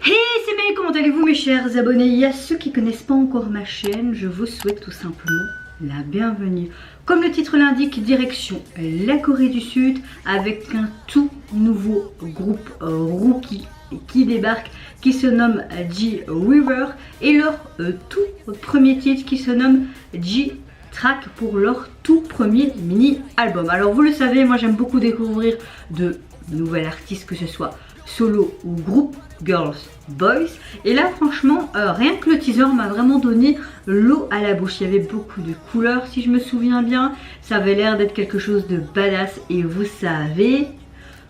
Hey, c'est May, comment allez-vous mes chers abonnés? Et à ceux qui ne connaissent pas encore ma chaîne, je vous souhaite tout simplement la bienvenue. Comme le titre l'indique, direction la Corée du Sud avec un tout nouveau groupe rookie qui débarque, qui se nomme G-River, et leur tout premier titre qui se nomme G-Track pour leur tout premier mini-album. Alors vous le savez, moi j'aime beaucoup découvrir de nouvelles artistes, que ce soit solo ou groupe, girls, boys, et là franchement rien que le teaser m'a vraiment donné l'eau à la bouche. Il y avait beaucoup de couleurs si je me souviens bien, ça avait l'air d'être quelque chose de badass, et vous savez,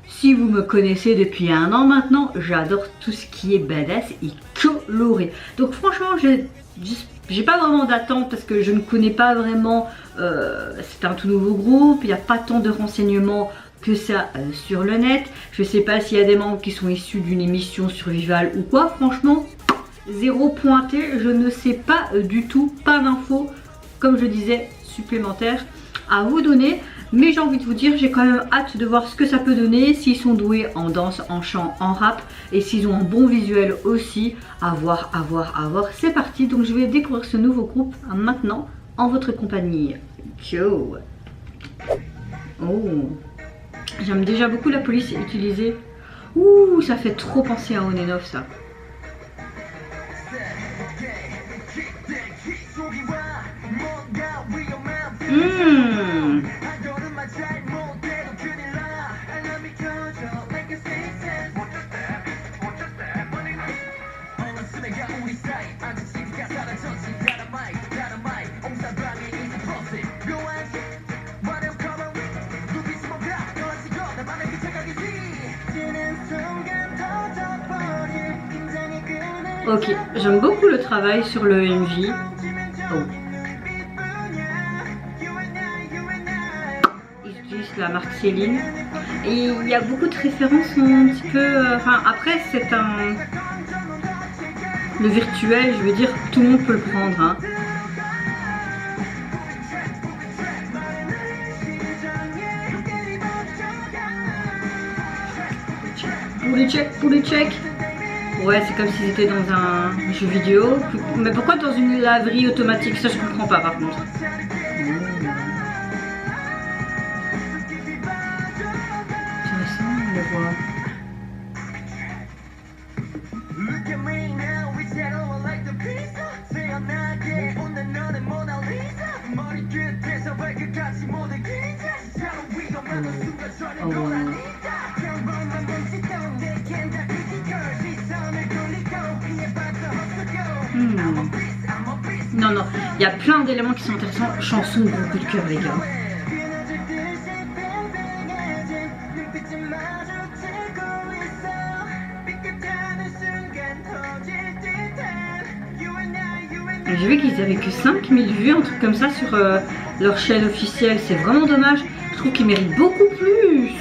si vous me connaissez depuis un an maintenant, j'adore tout ce qui est badass et coloré. Donc franchement j'ai pas vraiment d'attente parce que je ne connais pas vraiment, c'est un tout nouveau groupe, il n'y a pas tant de renseignements que ça sur le net. Je sais pas s'il y a des membres qui sont issus d'une émission Survival ou quoi. Franchement, zéro pointé, je ne sais pas du tout, pas d'infos, comme je disais, supplémentaires à vous donner. Mais j'ai envie de vous dire, j'ai quand même hâte de voir ce que ça peut donner, s'ils sont doués en danse, en chant, en rap, et s'ils ont un bon visuel aussi. À voir, à voir, à voir. C'est parti, donc je vais découvrir ce nouveau groupe maintenant en votre compagnie. Ciao. Oh, j'aime déjà beaucoup la police utilisée. Ouh, ça fait trop penser à On and Off, ça. Ok, j'aime beaucoup le travail sur le MV. Oh. Ils utilisent la marque Céline. Et il y a beaucoup de références un petit peu... Enfin, après, c'est un... Le virtuel, je veux dire, tout le monde peut le prendre. Hein. Pour les checks. Ouais, c'est comme s'ils étaient dans un jeu vidéo. Mais pourquoi dans une laverie automatique? Ça, je comprends pas par contre. Intéressant, on le voit. Non, non, il y a plein d'éléments qui sont intéressants. Chanson, gros coup de cœur, les gars. J'ai vu qu'ils avaient que 5000 vues, un truc comme ça sur leur chaîne officielle. C'est vraiment dommage. Je trouve qu'ils méritent beaucoup plus.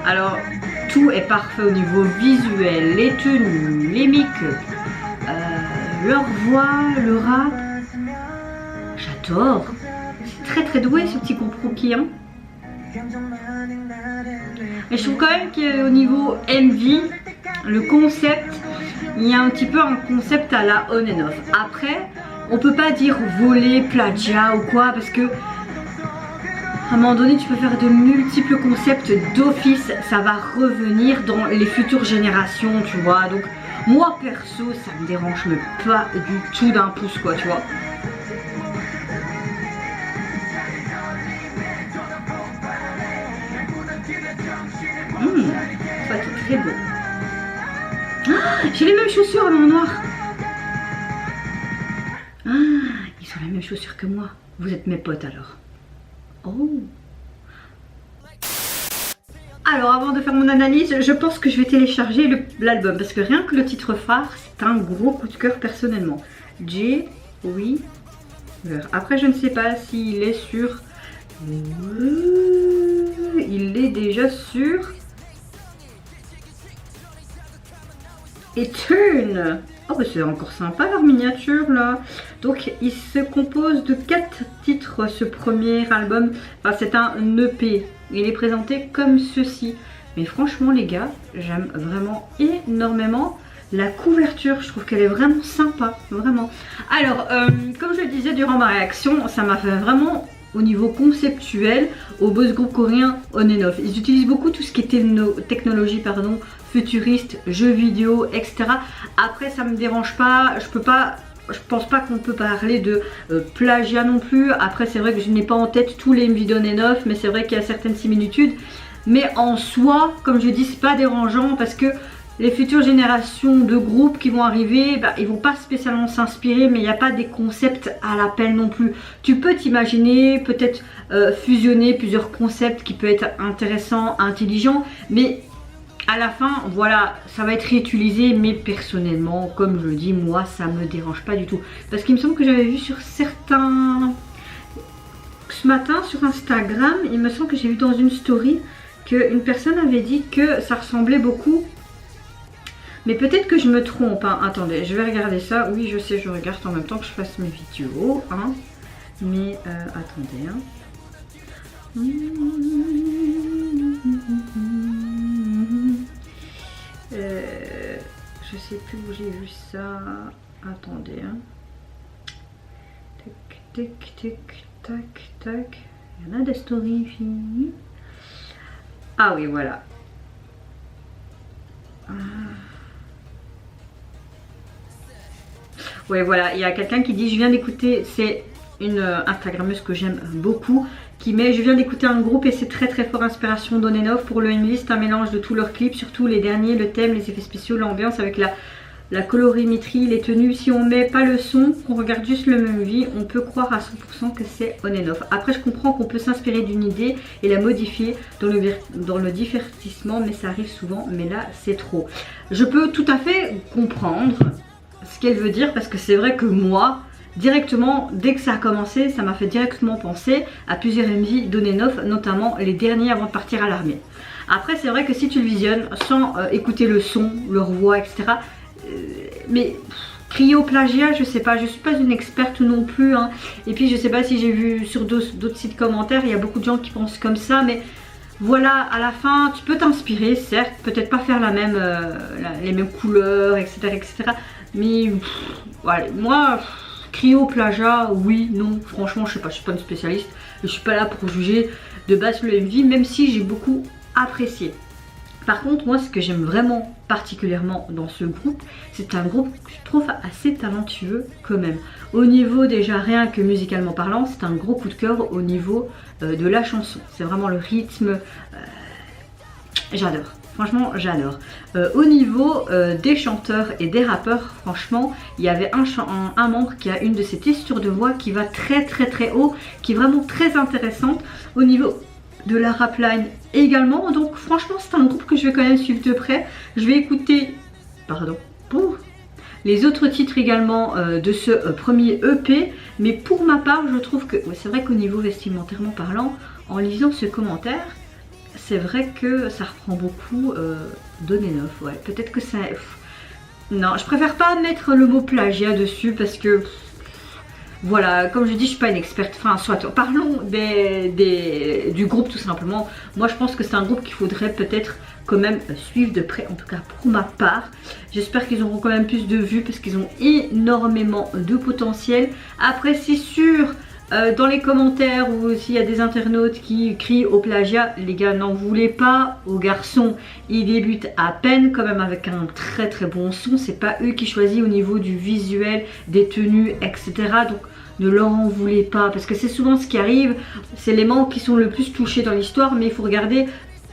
Alors, tout est parfait au niveau visuel, les tenues, les make-up, leur voix, le rap. J'adore. C'est très très doué ce petit groupe rookie. Hein. Mais je trouve quand même qu'au niveau MV, le concept, il y a un petit peu un concept à la On and Off. Après, on peut pas dire voler, plagiat ou quoi, parce que à un moment donné, tu peux faire de multiples concepts d'office, ça va revenir dans les futures générations, tu vois. Donc, moi perso, ça me dérange mais pas du tout d'un pouce, quoi, tu vois. Ça c'est très beau. Ah, j'ai les mêmes chaussures en noir. Ah, ils ont les mêmes chaussures que moi. Vous êtes mes potes alors. Oh. Alors avant de faire mon analyse, je pense que je vais télécharger l'album parce que rien que le titre phare, c'est un gros coup de cœur personnellement. J, oui. Après je ne sais pas s'il est sur... Il est déjà sur Eturn. Oh bah c'est encore sympa leur miniature là. Donc il se compose de 4 titres ce premier album. Enfin c'est un EP. Il est présenté comme ceci. Mais franchement les gars, j'aime vraiment énormément la couverture. Je trouve qu'elle est vraiment sympa, vraiment. Alors comme je le disais durant ma réaction, ça m'a fait vraiment au niveau conceptuel au boss groupe coréen On and Off. Ils utilisent beaucoup tout ce qui est technologie pardon, futuriste, jeux vidéo, etc. Après ça me dérange pas, je pense pas qu'on peut parler de plagiat non plus. Après c'est vrai que je n'ai pas en tête tous les MV d'On and Off, mais c'est vrai qu'il y a certaines similitudes. Mais en soi, comme je dis, c'est pas dérangeant parce que les futures générations de groupes qui vont arriver, bah, ils vont pas spécialement s'inspirer, mais il n'y a pas des concepts à l'appel non plus. Tu peux t'imaginer peut-être fusionner plusieurs concepts qui peuvent être intéressants, intelligents, mais à la fin, voilà, ça va être réutilisé, mais personnellement, comme je le dis, moi, ça me dérange pas du tout. Parce qu'il me semble que j'avais vu sur certains... Ce matin, sur Instagram, il me semble que j'ai vu dans une story qu'une personne avait dit que ça ressemblait beaucoup. Mais peut-être que je me trompe, hein. Attendez, je vais regarder ça. Oui, je sais, je regarde en même temps que je fasse mes vidéos, hein. Mais, attendez, hein. Je sais plus où j'ai vu ça. Attendez, hein. Tac, tac, tac, tac, tac. Il y en a des stories finies. Ah oui, voilà. Ouais, voilà, il y a quelqu'un qui dit je viens d'écouter, c'est une Instagrammeuse que j'aime beaucoup, qui met je viens d'écouter un groupe et c'est très très fort inspiration d'On and Off pour le MV, c'est un mélange de tous leurs clips, surtout les derniers, le thème, les effets spéciaux, l'ambiance avec la colorimétrie, les tenues. Si on met pas le son, qu'on regarde juste le MV, on peut croire à 100% que c'est On and Off. Après je comprends qu'on peut s'inspirer d'une idée et la modifier dans le divertissement, mais ça arrive souvent, mais là c'est trop. Je peux tout à fait comprendre ce qu'elle veut dire parce que c'est vrai que moi directement dès que ça a commencé ça m'a fait directement penser à plusieurs MV d'On and Off, notamment les derniers avant de partir à l'armée. Après c'est vrai que si tu le visionnes sans écouter le son, leur voix, etc. Mais crier au plagiat, je sais pas, je suis pas une experte non plus, hein. Et puis je sais pas si j'ai vu sur d'autres sites commentaires, il y a beaucoup de gens qui pensent comme ça, mais voilà, à la fin tu peux t'inspirer, certes, peut-être pas faire les mêmes couleurs, etc. etc. Mais voilà, moi, crier au plagiat, oui, non, franchement, je sais pas, je suis pas une spécialiste, je suis pas là pour juger de base le MV, même si j'ai beaucoup apprécié. Par contre, moi, ce que j'aime vraiment particulièrement dans ce groupe, c'est un groupe que je trouve assez talentueux quand même. Au niveau déjà, rien que musicalement parlant, c'est un gros coup de cœur au niveau de la chanson. C'est vraiment le rythme, j'adore. Franchement, j'adore. Au niveau des chanteurs et des rappeurs, franchement, il y avait un membre qui a une de ces textures de voix qui va très très très haut, qui est vraiment très intéressante. Au niveau de la rap line également, donc franchement c'est un groupe que je vais quand même suivre de près. Je vais écouter, les autres titres également de ce premier EP, mais pour ma part je trouve que c'est vrai qu'au niveau vestimentairement parlant, en lisant ce commentaire, c'est vrai que ça reprend beaucoup d'On and Off. Ouais, peut-être que ça... Non, je préfère pas mettre le mot plagiat dessus parce que... Voilà, comme je dis, je suis pas une experte. Enfin, soit, parlons du groupe tout simplement. Moi, je pense que c'est un groupe qu'il faudrait peut-être quand même suivre de près, en tout cas pour ma part. J'espère qu'ils auront quand même plus de vues parce qu'ils ont énormément de potentiel. Après, c'est sûr, dans les commentaires ou s'il y a des internautes qui crient au plagiat, les gars, n'en voulez pas aux garçons. Ils débutent à peine quand même avec un très très bon son. C'est pas eux qui choisissent au niveau du visuel, des tenues, etc. Donc ne leur en voulez pas parce que c'est souvent ce qui arrive. C'est les membres qui sont le plus touchés dans l'histoire, mais il faut regarder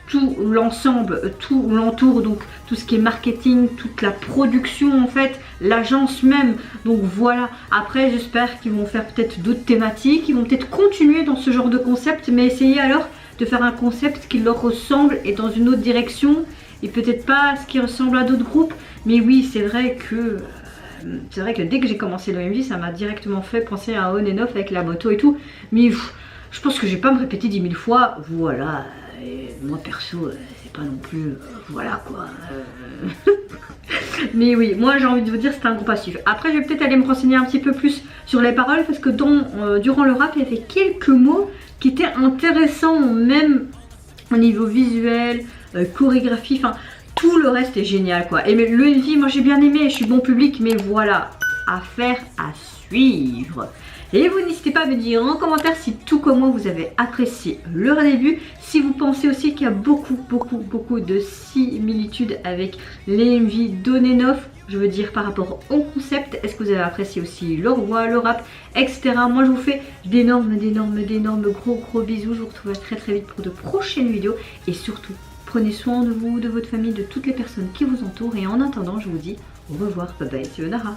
tout l'ensemble, tout l'entour, donc tout ce qui est marketing, toute la production en fait, l'agence même. Donc voilà, après j'espère qu'ils vont faire peut-être d'autres thématiques, ils vont peut-être continuer dans ce genre de concept, mais essayer alors de faire un concept qui leur ressemble et dans une autre direction, et peut-être pas ce qui ressemble à d'autres groupes. Mais oui, c'est vrai que dès que j'ai commencé le MV, ça m'a directement fait penser à On and Off avec la moto et tout, mais je pense que je vais pas me répéter 10 000 fois, voilà. moi perso, c'est pas non plus, voilà quoi. Mais oui, moi j'ai envie de vous dire c'est un groupe à suivre. Après je vais peut-être aller me renseigner un petit peu plus sur les paroles parce que durant le rap il y avait quelques mots qui étaient intéressants, même au niveau visuel, chorégraphie, enfin tout le reste est génial quoi. Et mais le MV, moi j'ai bien aimé, je suis bon public, mais voilà, affaire à suivre. Et vous n'hésitez pas à me dire en commentaire si tout comme moi vous avez apprécié le début, si vous pensez aussi qu'il y a beaucoup de similitudes avec les MV d'Onenov, je veux dire par rapport au concept, est-ce que vous avez apprécié aussi leur voix, le rap, etc. Moi je vous fais d'énormes gros bisous, je vous retrouve très vite pour de prochaines vidéos et surtout prenez soin de vous, de votre famille, de toutes les personnes qui vous entourent et en attendant je vous dis au revoir, bye bye, c'est Onara.